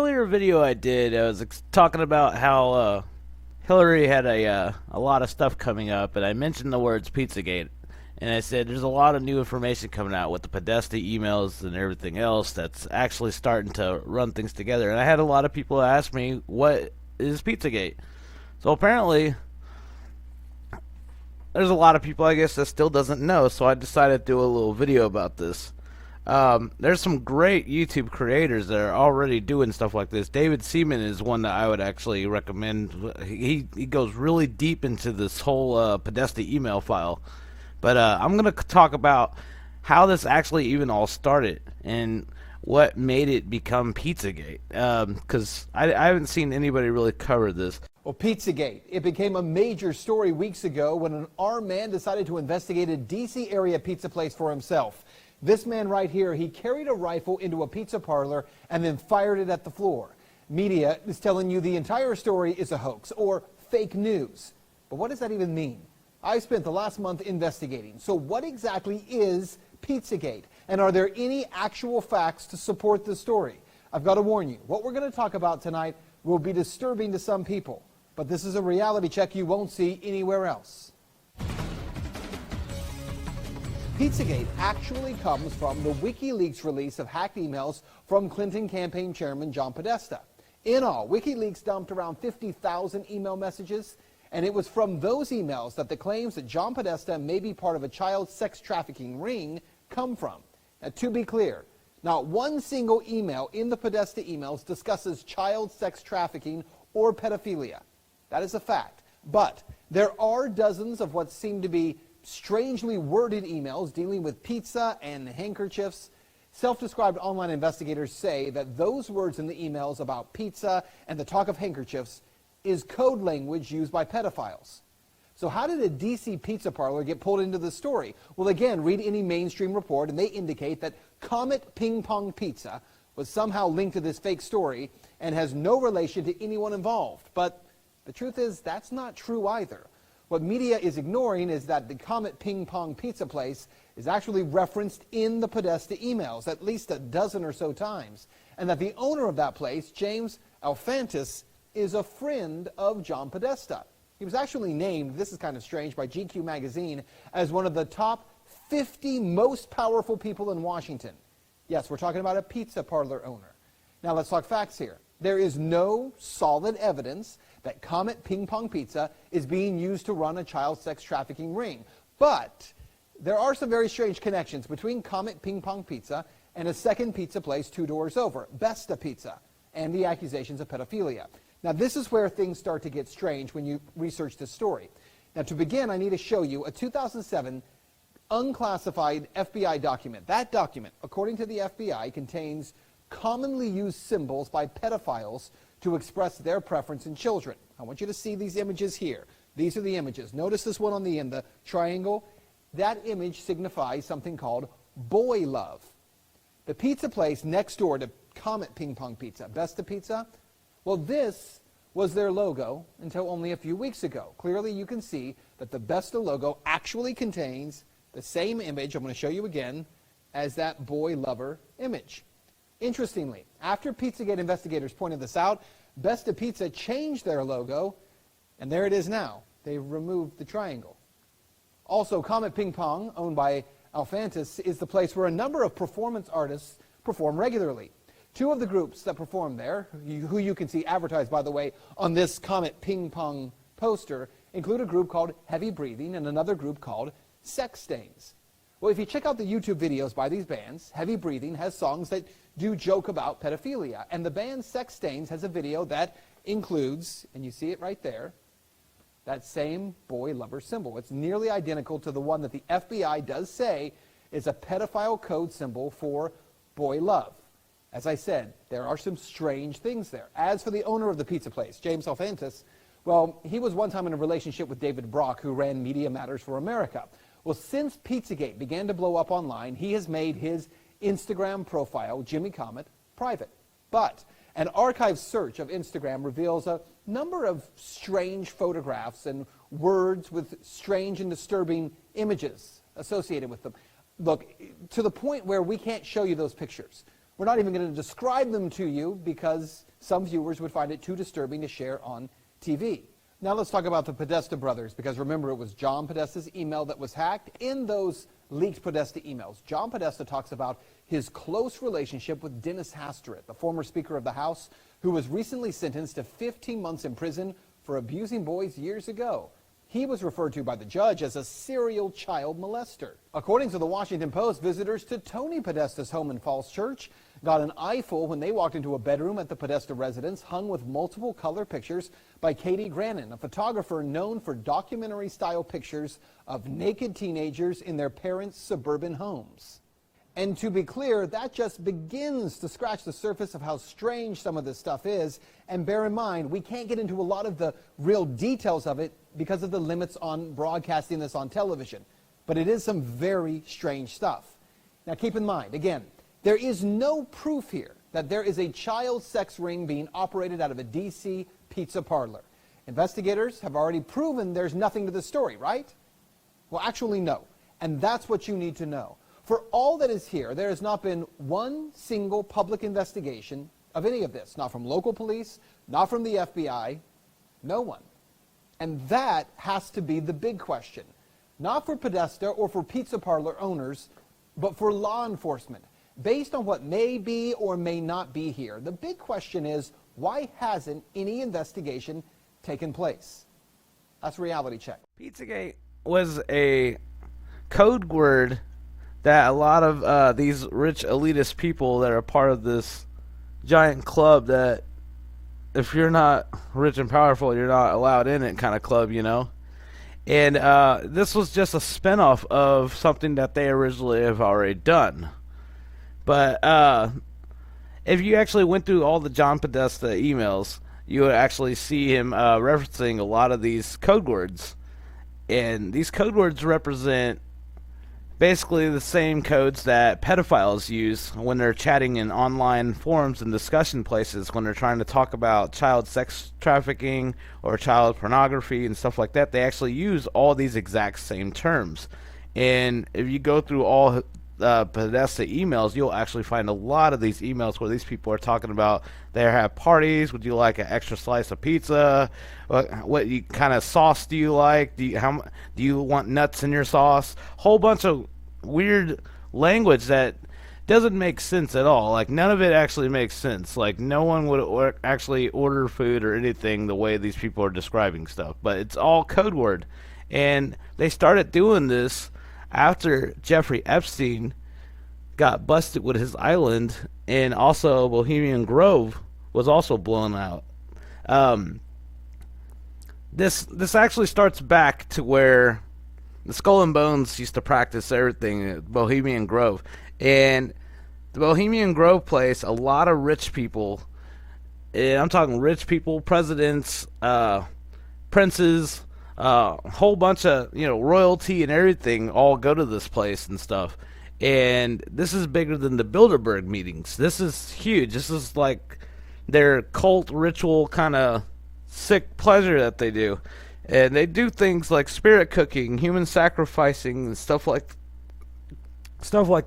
earlier video I did, I was talking about how Hillary had a lot of stuff coming up, and I mentioned the words Pizzagate, and I said there's a lot of new information coming out with the Podesta emails and everything else that's actually starting to run things together. And I had a lot of people ask me, what is Pizzagate? So apparently, there's a lot of people, I guess, that still doesn't know, so I decided to do a little video about this. There's some great YouTube creators that are already doing stuff like this. David Seaman is one that I would actually recommend. He goes really deep into this whole Podesta email file. But I'm going to talk about how this actually even all started and what made it become Pizzagate. Because I haven't seen anybody really cover this. Well, Pizzagate, it became a major story weeks ago when an armed man decided to investigate a D.C. area pizza place for himself. This man right here, he carried a rifle into a pizza parlor and then fired it at the floor. Media is telling you the entire story is a hoax or fake news. But what does that even mean? I spent the last month investigating. So what exactly is Pizzagate? And are there any actual facts to support the story? I've got to warn you, what we're going to talk about tonight will be disturbing to some people. But this is a reality check you won't see anywhere else. Pizzagate actually comes from the WikiLeaks release of hacked emails from Clinton campaign chairman John Podesta. In all, WikiLeaks dumped around 50,000 email messages, and it was from those emails that the claims that John Podesta may be part of a child sex trafficking ring come from. Now, to be clear, not one single email in the Podesta emails discusses child sex trafficking or pedophilia. That is a fact. But there are dozens of what seem to be strangely worded emails dealing with pizza and handkerchiefs. Self-described online investigators say that those words in the emails about pizza and the talk of handkerchiefs is code language used by pedophiles. So how did a DC pizza parlor get pulled into the story? Well, again, read any mainstream report and they indicate that Comet Ping Pong Pizza was somehow linked to this fake story and has no relation to anyone involved. But the truth is that's not true either. What media is ignoring is that the Comet Ping Pong Pizza place is actually referenced in the Podesta emails at least a dozen or so times, and that the owner of that place, James Alfantis, is a friend of John Podesta. He was actually named, this is kind of strange, by GQ magazine as one of the top 50 most powerful people in Washington. Yes, we're talking about a pizza parlor owner. Now let's talk facts here. There is no solid evidence that Comet Ping Pong Pizza is being used to run a child sex trafficking ring. But there are some very strange connections between Comet Ping Pong Pizza and a second pizza place 2 doors over, Besta Pizza, and the accusations of pedophilia. Now this is where things start to get strange when you research this story. Now to begin, I need to show you a 2007 unclassified FBI document. That document, according to the FBI, contains commonly used symbols by pedophiles to express their preference in children. I want you to see these images here. These are the images. Notice this one on the end, the triangle. That image signifies something called boy love. The pizza place next door to Comet Ping Pong Pizza, Besta Pizza, well, this was their logo until only a few weeks ago. Clearly, you can see that the Besta logo actually contains the same image, I'm going to show you again, as that boy lover image. Interestingly, after Pizzagate investigators pointed this out, Besta Pizza changed their logo, and there it is now. They removed the triangle. Also, Comet Ping Pong, owned by Alfantis, is the place where a number of performance artists perform regularly. 2 of the groups that perform there, who you can see advertised, by the way, on this Comet Ping Pong poster, include a group called Heavy Breathing and another group called Sex Stains. Well, if you check out the YouTube videos by these bands, Heavy Breathing has songs that do joke about pedophilia, and the band Sex Stains has a video that includes, and you see it right there, that same boy lover symbol. It's nearly identical to the one that the FBI does say is a pedophile code symbol for boy love. As I said, there are some strange things there. As for the owner of the pizza place, James Alfantis, well, he was one time in a relationship with David Brock, who ran Media Matters for America. Well, since Pizzagate began to blow up online, he has made his Instagram profile, Jimmy Comet, private. But an archive search of Instagram reveals a number of strange photographs and words with strange and disturbing images associated with them. Look, to the point where we can't show you those pictures. We're not even going to describe them to you because some viewers would find it too disturbing to share on TV. Now let's talk about the Podesta brothers, because remember, it was John Podesta's email that was hacked. In those leaked Podesta emails, John Podesta talks about his close relationship with Dennis Hastert, the former Speaker of the House, who was recently sentenced to 15 months in prison for abusing boys years ago. He was referred to by the judge as a serial child molester. According to the Washington Post, visitors to Tony Podesta's home in Falls Church got an eyeful when they walked into a bedroom at the Podesta residence hung with multiple color pictures by Katie Grannon, a photographer known for documentary-style pictures of naked teenagers in their parents' suburban homes. And to be clear, that just begins to scratch the surface of how strange some of this stuff is. And bear in mind, we can't get into a lot of the real details of it because of the limits on broadcasting this on television. But it is some very strange stuff. Now keep in mind, again, there is no proof here that there is a child sex ring being operated out of a D.C. pizza parlor. Investigators have already proven there's nothing to the story, right? Well, actually, no. And that's what you need to know. For all that is here, there has not been one single public investigation of any of this. Not from local police, not from the FBI, no one. And that has to be the big question. Not for Podesta or for pizza parlor owners, but for law enforcement. Based on what may be or may not be here, the big question is, why hasn't any investigation taken place? That's Reality Check. Pizzagate was a code word that a lot of these rich elitist people that are part of this giant club that if you're not rich and powerful, you're not allowed in it kind of club, you know? And this was just a spinoff of something that they originally have already done. But if you actually went through all the John Podesta emails, you would actually see him referencing a lot of these code words. And these code words represent basically the same codes that pedophiles use when they're chatting in online forums and discussion places when they're trying to talk about child sex trafficking or child pornography and stuff like that. They actually use all these exact same terms. And if you go through all Podesta emails, you'll actually find a lot of these emails where these people are talking about they have parties. Would you like an extra slice of pizza? What kind of sauce do you like? Do you want nuts in your sauce? Whole bunch of weird language that doesn't make sense at all. Like, none of it actually makes sense. Like, no one would actually order food or anything the way these people are describing stuff. But it's all code word. And they started doing this after Jeffrey Epstein got busted with his island, and also Bohemian Grove was also blown out. This actually starts back to where the Skull and Bones used to practice everything at Bohemian Grove. And the Bohemian Grove place, a lot of rich people, and I'm talking rich people, presidents, princes, whole bunch of, royalty and everything all go to this place and stuff. And this is bigger than the Bilderberg meetings. This is huge. This is like their cult ritual kind of sick pleasure that they do. And they do things like spirit cooking, human sacrificing, and stuff like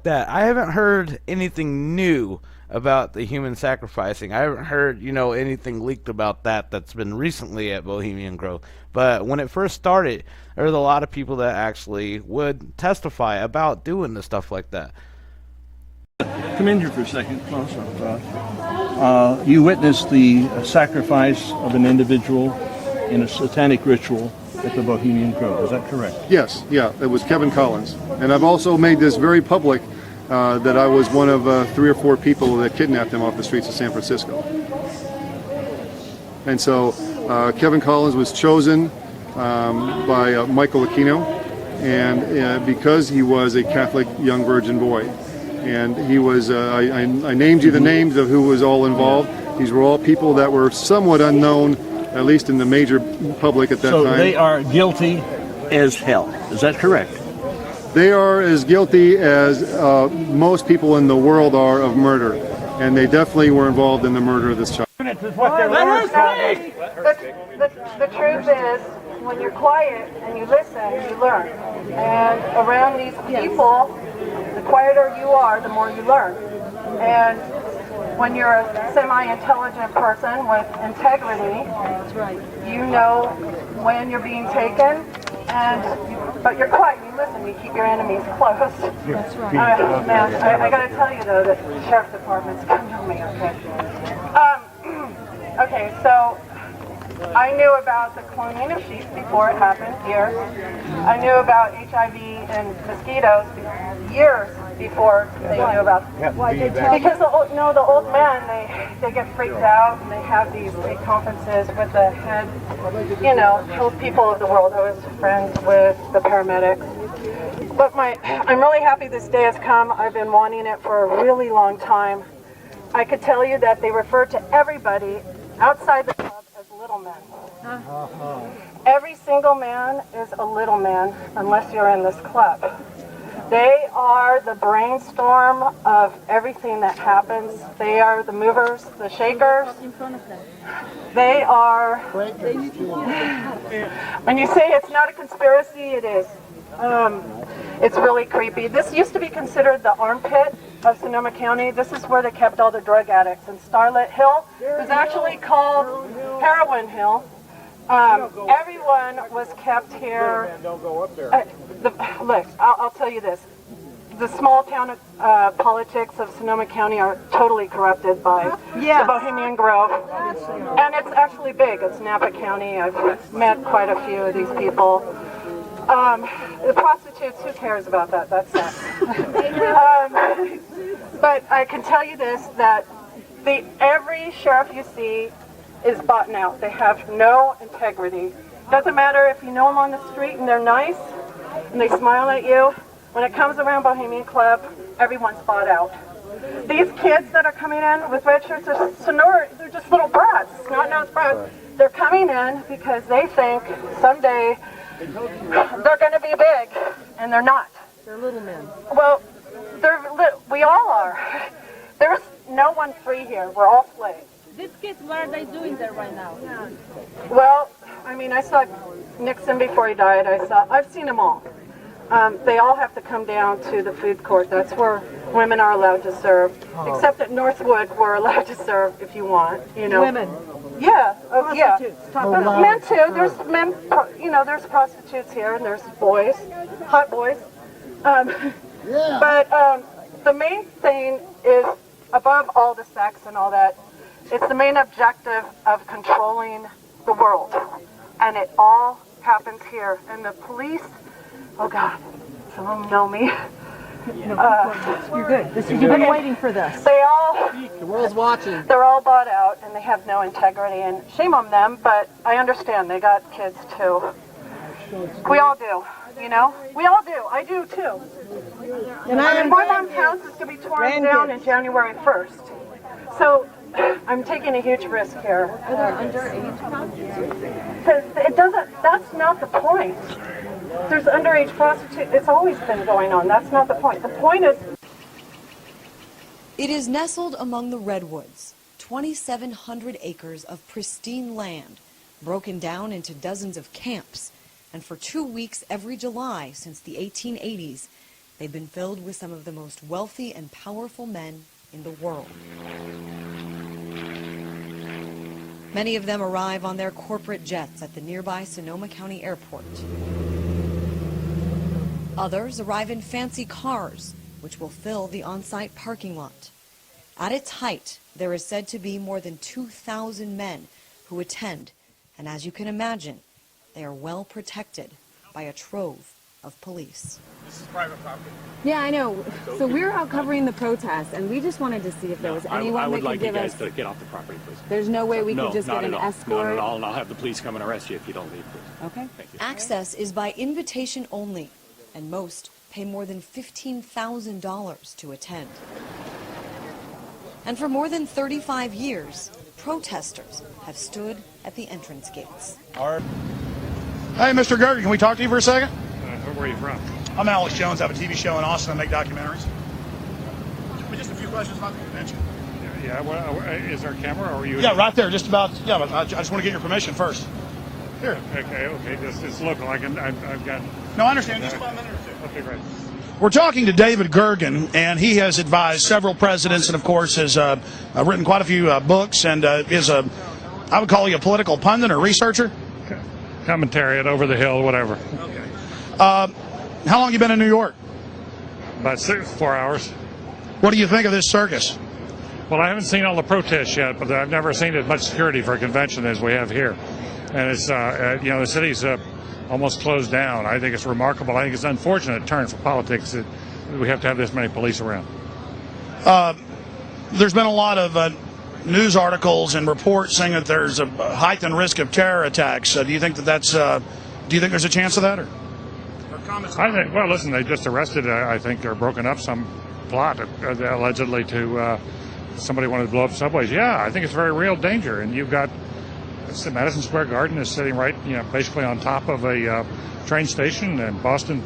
that. I haven't heard anything new about the human sacrificing. I haven't heard, anything leaked about that's been recently at Bohemian Grove. But when it first started, there was a lot of people that actually would testify about doing the stuff like that. Come in here for a second, close up. You witnessed the sacrifice of an individual in a satanic ritual at the Bohemian Grove. Is that correct? Yes, it was Kevin Collins. And I've also made this very public that I was one of 3 or 4 people that kidnapped him off the streets of San Francisco. And so Kevin Collins was chosen by Michael Aquino, and because he was a Catholic young virgin boy. And he was, I named you the names of who was all involved. These were all people that were somewhat unknown, at least in the major public at that time. So they are guilty as hell. Is that correct? They are as guilty as most people in the world are of murder. And they definitely were involved in the murder of this child. The truth is, when you're quiet and you listen, you learn. And around these people, the quieter you are, the more you learn. And when you're a semi-intelligent person with integrity, that's right. You know when you're being taken, but you're quiet, you listen, you keep your enemies close. That's right. Man, I got to tell you though, that the sheriff's department's coming on me, okay? Okay, so I knew about the cloning of sheep before it happened, years. I knew about HIV and mosquitoes years before they knew about it. Why did you? Because the old men, they get freaked out and they have these big conferences with the head, health people of the world. I was friends with the paramedics. But I'm really happy this day has come. I've been wanting it for a really long time. I could tell you that they refer to everybody outside the club as little men. Every single man is a little man unless you're in this club. They are the brainstorm of everything that happens. They are the movers, the shakers. They are, when you say it's not a conspiracy, it is. It's really creepy. This used to be considered the armpit of Sonoma County. This is where they kept all the drug addicts. And Starlit Hill was actually called Heroin Hill. Everyone was kept here. Look, I'll tell you this. The small town politics of Sonoma County are totally corrupted by the Bohemian Grove. And it's actually big. It's Napa County. I've met quite a few of these people. The prostitutes, who cares about that? That's sex. But I can tell you this, that every sheriff you see is bought out. They have no integrity. Doesn't matter if you know them on the street and they're nice and they smile at you. When it comes around Bohemian Club, everyone's bought out. These kids that are coming in with red shirts are Sonora, they're just little brats, snot-nosed brats. They're coming in because they think someday they're going to be big, and they're not. They're little men. Well, we all are. There's no one free here. We're all slaves. These kids, what are they doing there right now? Well, I mean, I saw Nixon before he died. I've seen them all. They all have to come down to the food court. That's where women are allowed to serve. Except at Northwood, we're allowed to serve if you want. Women. Yeah. Yeah. Men too. There's men. There's prostitutes here, and there's boys, hot boys. But the main thing is, above all the sex and all that, it's the main objective of controlling the world, and it all happens here. And the police. Oh God, some of them know me. You're good. You've been waiting for this. The world's watching. They're all bought out, and they have no integrity, and shame on them, but I understand. They got kids, too. We all do, We all do. I do, too. My mom's house is going to be torn down in January 1st. So I'm taking a huge risk here. Are there underage prostitutes? Because that's not the point. There's underage prostitutes. It's always been going on. That's not the point. The point is... It is nestled among the redwoods, 2,700 acres of pristine land, broken down into dozens of camps. And for 2 weeks every July since the 1880s, they've been filled with some of the most wealthy and powerful men in the world. Many of them arrive on their corporate jets at the nearby Sonoma County Airport. Others arrive in fancy cars, which will fill the on-site parking lot. At its height, there is said to be more than 2,000 men who attend, and as you can imagine, they are well protected by a trove of police. This is private property. Yeah, I know. So we're out covering the protest, and we just wanted to see if there was anyone that could give us... I would like you guys to get off the property, please. There's no way we could just get an escort? No, not at all, and I'll have the police come and arrest you if you don't leave, please. Okay. Thank you. Access is by invitation only, and most pay more than $15,000 to attend. And for more than 35 years, protesters have stood at the entrance gates. Hey, Mr. Gerger, can we talk to you for a second? Where are you from? I'm Alex Jones. I have a TV show in Austin. I make documentaries. Just a few questions about the convention. Yeah, well, is there a camera, or are you... Yeah, right there, just about. Yeah, but I just want to get your permission first. Here. Okay, it's local. I've got... No, I understand. Just about a minute or two. Okay, great. We're talking to David Gergen, and he has advised several presidents, and of course has written quite a few books, and is I would call you a political pundit or researcher. Commentary at Over the Hill, whatever. Okay. How long you been in New York? About 4 hours. What do you think of this circus? Well, I haven't seen all the protests yet, but I've never seen as much security for a convention as we have here. And it's, the city's almost closed down. I think it's remarkable. I think it's an unfortunate turn for politics that we have to have this many police around. There's been a lot of news articles and reports saying that there's a heightened risk of terror attacks. Do you think that's? Do you think there's a chance of that? Or comments? I think. Well, listen, they just arrested. I think they're broken up some plot allegedly to somebody wanted to blow up subways. Yeah, I think it's a very real danger. And you've got Madison Square Garden is sitting right, basically on top of a train station, and Boston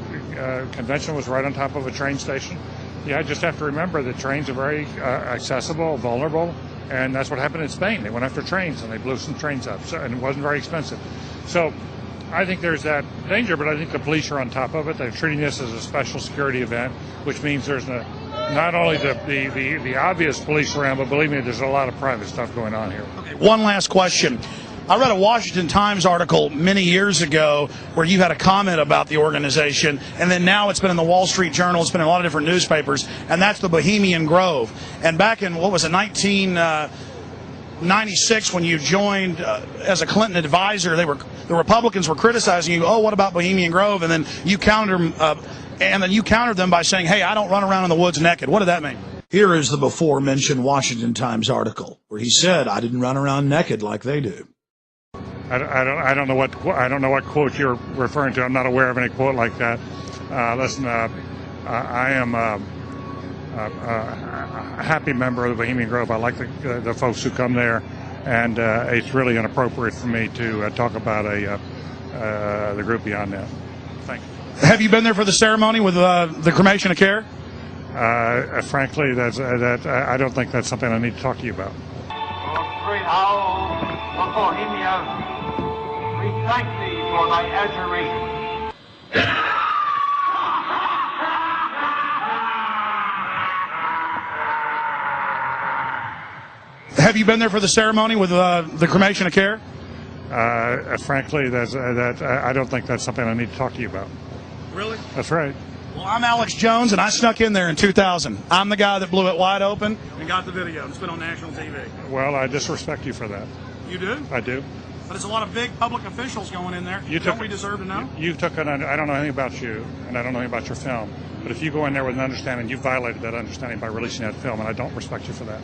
Convention was right on top of a train station. Yeah, I just have to remember that trains are very accessible, vulnerable, and that's what happened in Spain. They went after trains and they blew some trains up, and it wasn't very expensive. So I think there's that danger, but I think the police are on top of it. They're treating this as a special security event, which means there's not only the obvious police around, but believe me, there's a lot of private stuff going on here. Okay, one last question. I read a Washington Times article many years ago where you had a comment about the organization, and then now it's been in the Wall Street Journal, it's been in a lot of different newspapers, and that's the Bohemian Grove. And back in, 1996, when you joined as a Clinton advisor, the Republicans were criticizing you, oh, what about Bohemian Grove? And then you countered them by saying, hey, I don't run around in the woods naked. What did that mean? Here is the before-mentioned Washington Times article where he said, I didn't run around naked like they do. I don't know what quote you're referring to. I'm not aware of any quote like that. Listen, I am a happy member of the Bohemian Grove. I like the folks who come there, and it's really inappropriate for me to talk about the group beyond that. Thank you. Have you been there for the ceremony with the cremation of care? Frankly, I don't think that's something I need to talk to you about. Bohemian, we thank thee for thy adjuration. Have you been there for the ceremony with the cremation of care? Frankly, I don't think that's something I need to talk to you about. Really? That's right. Well, I'm Alex Jones, and I snuck in there in 2000. I'm the guy that blew it wide open and got the video. It's been on national TV. Well, I disrespect you for that. You do? I do. But there's a lot of big public officials going in there. Don't we deserve to know? I don't know anything about you, and I don't know anything about your film. But if you go in there with an understanding, you violated that understanding by releasing that film, and I don't respect you for that.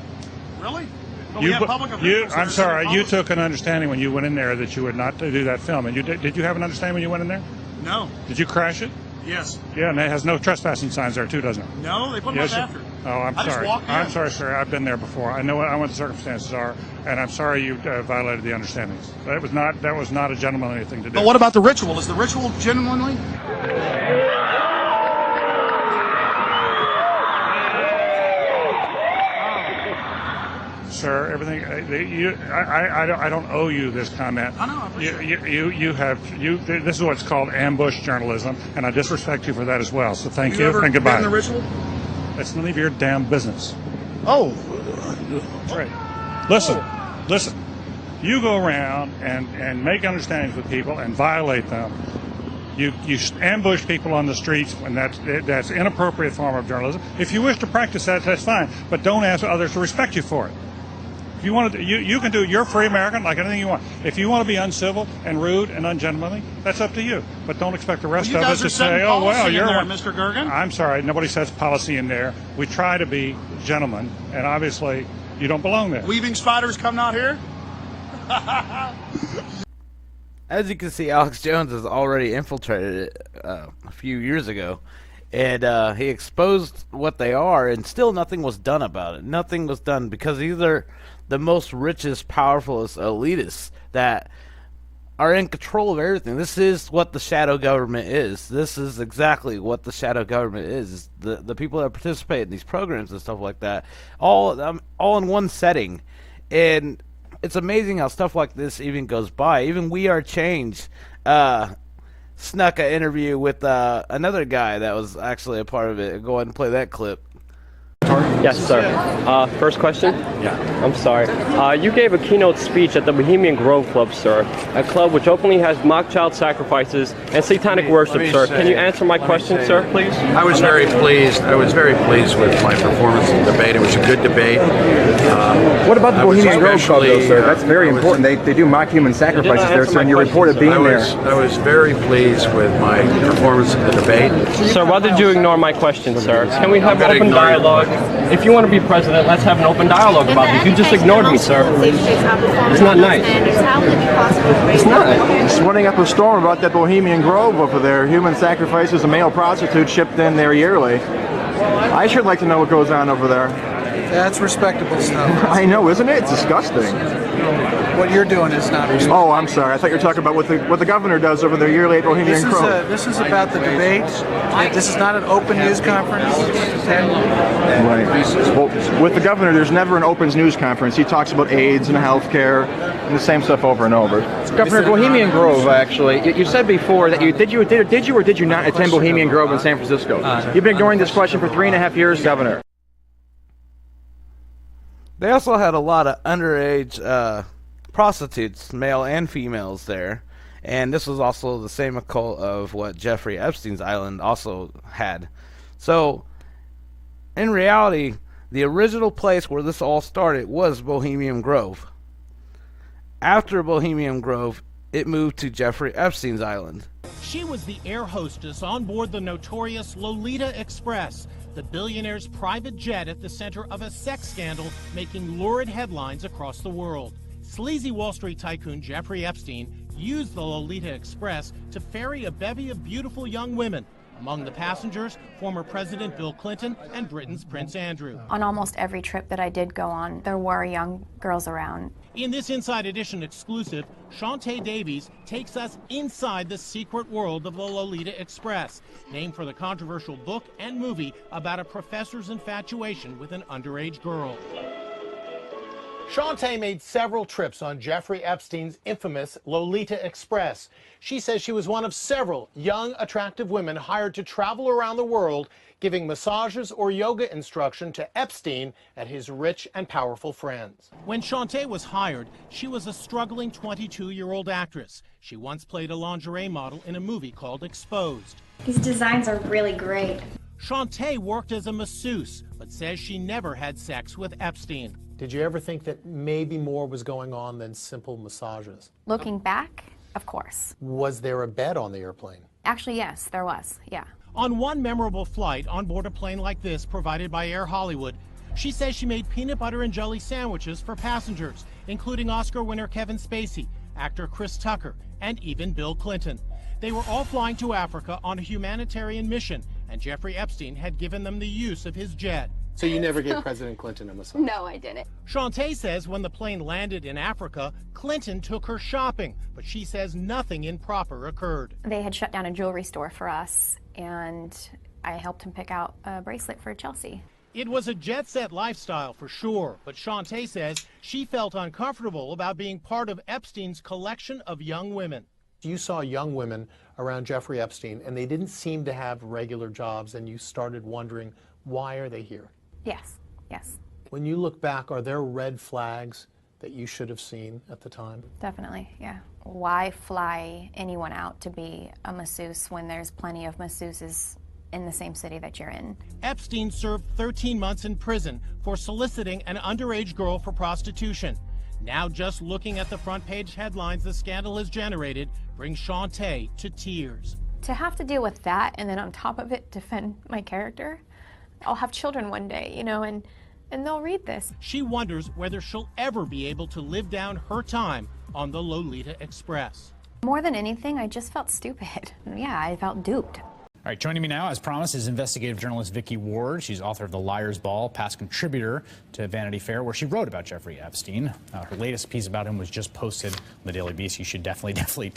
Really? But we have public officials. I'm sorry. You took an understanding when you went in there that you would not do that film. And did you have an understanding when you went in there? No. Did you crash it? Yes. Yeah, and it has no trespassing signs there too, doesn't it? No, they put them up after. Oh, I'm sorry. I'm sorry, sir. I've been there before. I know what the circumstances are, and I'm sorry you violated the understandings. That was not a gentlemanly thing to do. But what about the ritual? Is the ritual genuinely? Sir, everything. I don't owe you this comment. I know. This is what's called ambush journalism, and I disrespect you for that as well. So thank you and goodbye. Been in the ritual? It's none of your damn business. Oh, right. Listen. You go around and make understandings with people and violate them. You ambush people on the streets, and that's inappropriate form of journalism. If you wish to practice that, that's fine, but don't ask others to respect you for it. If you want to, you can do. You're a free American, like anything you want. If you want to be uncivil and rude and ungentlemanly, that's up to you. But don't expect the rest of us to say, "Oh well, you're there, Mr. Gergen." I'm sorry, nobody says policy in there. We try to be gentlemen, and obviously, you don't belong there. Weaving spiders come out here. As you can see, Alex Jones has already infiltrated it a few years ago, and he exposed what they are, and still nothing was done about it. Nothing was done because these are the most richest, powerfulest elitists that are in control of everything. This is what the shadow government is. This is exactly what the shadow government is. The people that participate in these programs and stuff like that, all in one setting, and it's amazing how stuff like this even goes by. Even We Are Change snuck an interview with another guy that was actually a part of it. Go ahead and play that clip. Yes, sir. First question? Yeah. I'm sorry. You gave a keynote speech at the Bohemian Grove Club, sir. A club which openly has mock child sacrifices and satanic worship, sir. Can you answer my question, sir, please? I was very pleased. I was very pleased with my performance in the debate. It was a good debate. What about the Bohemian Grove Club, though, sir? That's very important. They do mock human sacrifices there, sir, and you reported being there. I was very pleased with my performance in the debate. Sir, why did you ignore my question, sir? Can we have open dialogue? If you want to be president, let's have an open dialogue about this. You just ignored me, sir. It's not nice. It's not. It's running up a storm about that Bohemian Grove over there. Human sacrifices and male prostitutes shipped in there yearly. I sure like to know what goes on over there. That's respectable stuff. I know, isn't it? It's disgusting. What you're doing is not respectable. Oh, I'm sorry. I thought you were talking about what the governor does over there yearly at Bohemian Grove. This is about the debate. This is not an open news conference. Right. Well, with the governor, there's never an open news conference. He talks about AIDS and healthcare and the same stuff over and over. Governor, Bohemian Grove, actually, you said before that did you or did you not attend Bohemian Grove in San Francisco? You've been ignoring this question for 3.5 years, Governor. They also had a lot of underage prostitutes, male and females, there. And this was also the same occult of what Jeffrey Epstein's island also had. So, in reality, the original place where this all started was Bohemian Grove. After Bohemian Grove, it moved to Jeffrey Epstein's island. She was the air hostess on board the notorious Lolita Express, the billionaire's private jet at the center of a sex scandal making lurid headlines across the world. Sleazy Wall Street tycoon Jeffrey Epstein used the Lolita Express to ferry a bevy of beautiful young women. Among the passengers, former President Bill Clinton and Britain's Prince Andrew. On almost every trip that I did go on, there were young girls around. In this Inside Edition exclusive, Shantae Davies takes us inside the secret world of the Lolita Express, named for the controversial book and movie about a professor's infatuation with an underage girl. Shantae made several trips on Jeffrey Epstein's infamous Lolita Express. She says she was one of several young, attractive women hired to travel around the world, giving massages or yoga instruction to Epstein and his rich and powerful friends. When Shantae was hired, she was a struggling 22-year-old actress. She once played a lingerie model in a movie called Exposed. These designs are really great. Shantae worked as a masseuse, but says she never had sex with Epstein. Did you ever think that maybe more was going on than simple massages? Looking back, of course. Was there a bed on the airplane? Actually, yes, there was, yeah. On one memorable flight on board a plane like this provided by Air Hollywood, she says she made peanut butter and jelly sandwiches for passengers, including Oscar winner Kevin Spacey, actor Chris Tucker, and even Bill Clinton. They were all flying to Africa on a humanitarian mission, and Jeffrey Epstein had given them the use of his jet. So you never gave President Clinton a massage? No, I didn't. Shantae says when the plane landed in Africa, Clinton took her shopping, but she says nothing improper occurred. They had shut down a jewelry store for us, and I helped him pick out a bracelet for Chelsea. It was a jet-set lifestyle for sure, but Shantae says she felt uncomfortable about being part of Epstein's collection of young women. You saw young women around Jeffrey Epstein, and they didn't seem to have regular jobs, and you started wondering, why are they here? Yes, yes. When you look back, are there red flags that you should have seen at the time? Definitely, yeah. Why fly anyone out to be a masseuse when there's plenty of masseuses in the same city that you're in? Epstein served 13 months in prison for soliciting an underage girl for prostitution. Now just looking at the front page headlines the scandal has generated brings Shantae to tears. To have to deal with that and then on top of it defend my character, I'll have children one day, you know, and they'll read this. She wonders whether she'll ever be able to live down her time on the Lolita Express. More than anything, I just felt stupid. Yeah, I felt duped. All right, joining me now, as promised, is investigative journalist Vicki Ward. She's author of The Liar's Ball, past contributor to Vanity Fair, where she wrote about Jeffrey Epstein. Her latest piece about him was just posted on the Daily Beast. You should definitely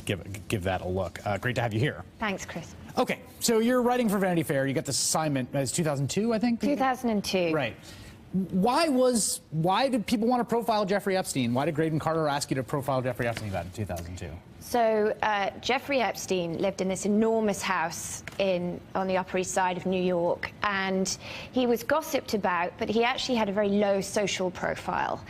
give that a look. Great to have you here. Thanks, Chris. Okay, so you're writing for Vanity Fair. You got this assignment. It's 2002, I think? 2002. Right. Why did people want to profile Jeffrey Epstein? Why did Graydon Carter ask you to profile Jeffrey Epstein back in 2002? So Jeffrey Epstein lived in this enormous house on the Upper East Side of New York, and he was gossiped about, but he actually had a very low social profile.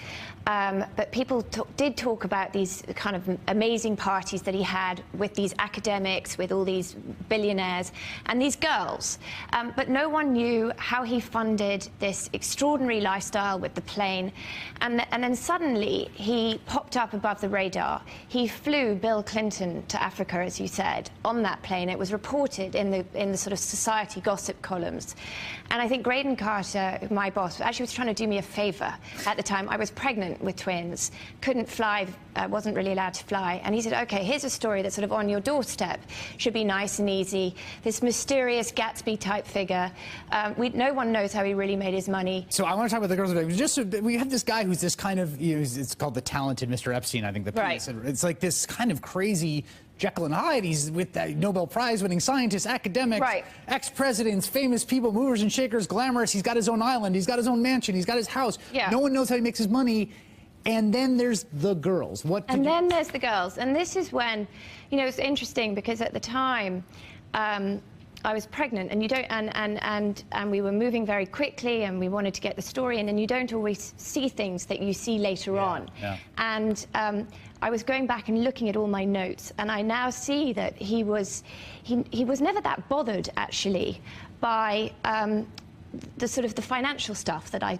But people did talk about these kind of amazing parties that he had with these academics, with all these billionaires, and these girls. But no one knew how he funded this extraordinary lifestyle with the plane. And then suddenly he popped up above the radar. He flew Bill Clinton to Africa, as you said, on that plane. It was reported in the sort of society gossip columns. And I think Graydon Carter, my boss, actually was trying to do me a favor at the time. I was pregnant with twins, couldn't fly, wasn't really allowed to fly. And he said, okay, here's a story that's sort of on your doorstep. Should be nice and easy. This mysterious Gatsby-type figure. No one knows how he really made his money. So I want to talk about the girls. We have this guy who's this kind of, it's called the talented Mr. Epstein, I think. Right. It's like this kind of crazy Jekyll and Hyde. He's with Nobel Prize-winning scientists, academics, right, ex-presidents, famous people, movers and shakers, glamorous. He's got his own island. He's got his own mansion. He's got his house. Yeah. No one knows how he makes his money. And then there's the girls. Then there's the girls. And this is when, it's interesting because at the time, I was pregnant, and you don't, and we were moving very quickly, and we wanted to get the story, and then you don't always see things that you see later on. Yeah. And I was going back and looking at all my notes, and I now see that he was never that bothered actually by the sort of the financial stuff that I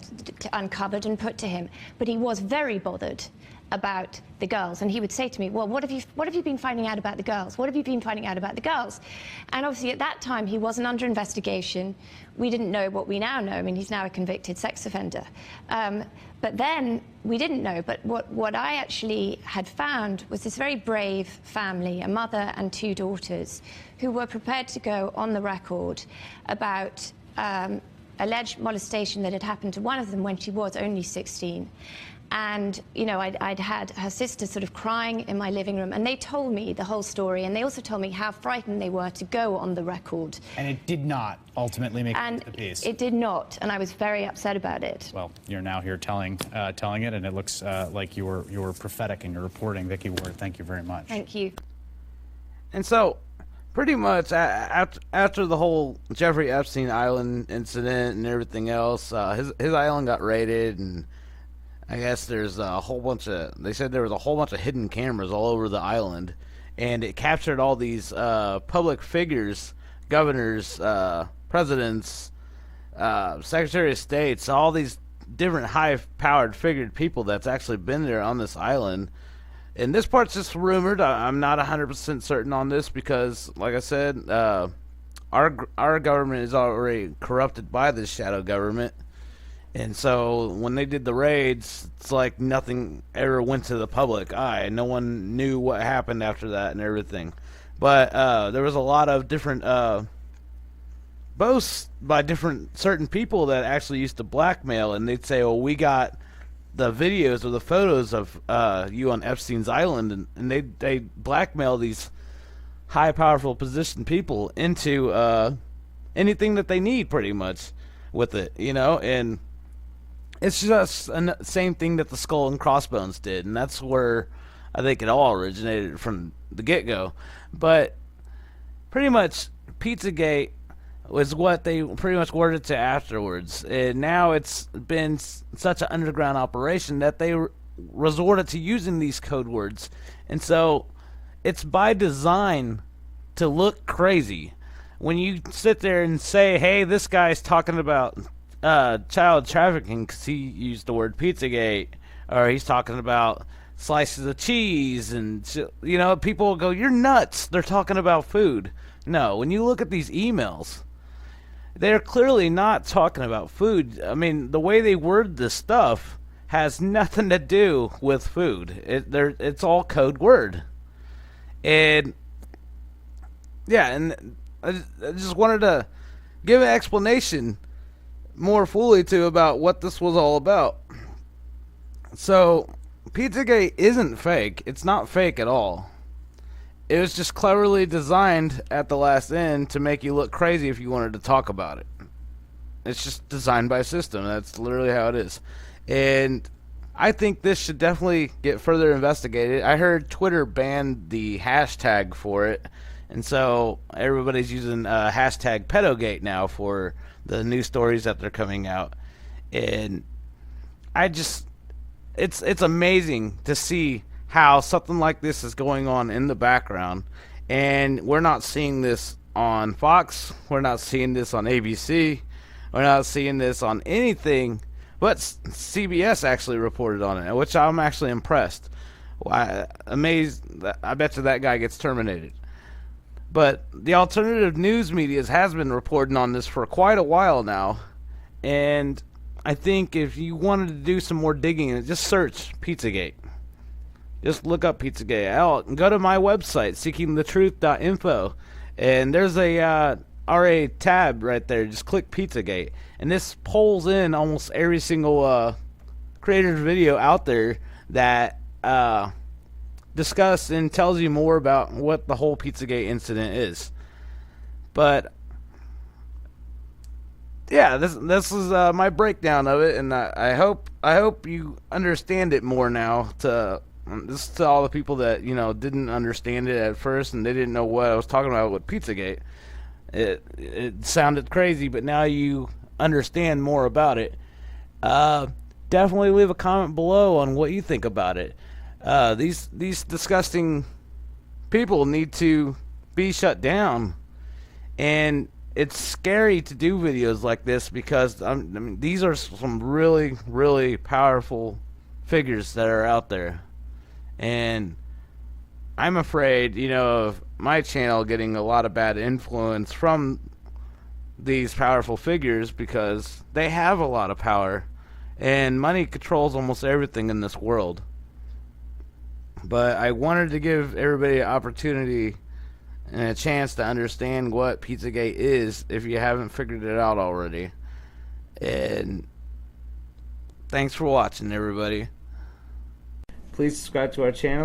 uncovered and put to him, but he was very bothered about the girls, and he would say to me, well, what have you been finding out about the girls? What have you been finding out about the girls? And obviously at that time he wasn't under investigation. We didn't know what we now know. I mean, he's now a convicted sex offender. But then we didn't know. But what I actually had found was this very brave family, a mother and two daughters, who were prepared to go on the record about alleged molestation that had happened to one of them when she was only 16. And, I'd had her sister sort of crying in my living room, and they told me the whole story, and they also told me how frightened they were to go on the record. And it did not ultimately make it to the piece. It did not, and I was very upset about it. Well, you're now here telling it, and it looks like you were prophetic in your reporting. Vicki Ward, thank you very much. Thank you. And so, pretty much after the whole Jeffrey Epstein Island incident and everything else, his island got raided, and I guess there's a whole bunch of, they said there was a whole bunch of hidden cameras all over the island, and it captured all these public figures, governors, presidents, Secretary of States, all these different high-powered figured people that's actually been there on this island. And this part's just rumored. I'm not 100% certain on this because, like I said, our government is already corrupted by this shadow government. And so when they did the raids, it's like nothing ever went to the public eye. No one knew what happened after that and everything. But there was a lot of different boasts by certain people that actually used to blackmail, and they'd say, "Oh, we got the videos or the photos of you on Epstein's island," and they blackmail these high, powerful, positioned people into anything that they need, pretty much, with it, and it's just the same thing that the Skull and Crossbones did, and that's where I think it all originated from the get-go. But pretty much Pizzagate was what they pretty much worded to afterwards, and now it's been such an underground operation that they resorted to using these code words, and so it's by design to look crazy. When you sit there and say, hey, this guy's talking about child trafficking because he used the word Pizzagate, or he's talking about slices of cheese, and people will go, you're nuts, they're talking about food. No, when you look at these emails, they're clearly not talking about food. I mean, the way they word this stuff has nothing to do with food. It's all code word. And yeah, and I just wanted to give an explanation more fully about what this was all about. So Pizzagate isn't fake. It's not fake at all. It was just cleverly designed at the last end to make you look crazy if you wanted to talk about it. it's just designed by a system. That's literally how it is. And I think this should definitely get further investigated. I heard Twitter banned the hashtag for it, and so everybody's using hashtag Pedogate now for the news stories that they're coming out. And it's amazing to see how something like this is going on in the background, and we're not seeing this on Fox, we're not seeing this on ABC, we're not seeing this on anything. But CBS actually reported on it, which I'm actually impressed. Amazed. I bet you that guy gets terminated. But the alternative news media has been reporting on this for quite a while now. And I think if you wanted to do some more digging, just search Pizzagate. Just look up Pizzagate. Go to my website, SeekingTheTruth.info. And there's a RA tab right there. Just click Pizzagate, and this pulls in almost every single creator's video out there that discuss and tells you more about what the whole Pizzagate incident is. But yeah, this is my breakdown of it, and I hope you understand it more now. This is to all the people that didn't understand it at first, and they didn't know what I was talking about with Pizzagate. It sounded crazy, but now you understand more about it. Definitely leave a comment below on what you think about it. These disgusting people need to be shut down, and it's scary to do videos like this because these are some really, really powerful figures that are out there, and I'm afraid, of my channel getting a lot of bad influence from these powerful figures because they have a lot of power, and money controls almost everything in this world. But I wanted to give everybody an opportunity and a chance to understand what Pizzagate is if you haven't figured it out already. And thanks for watching, everybody. Please subscribe to our channel.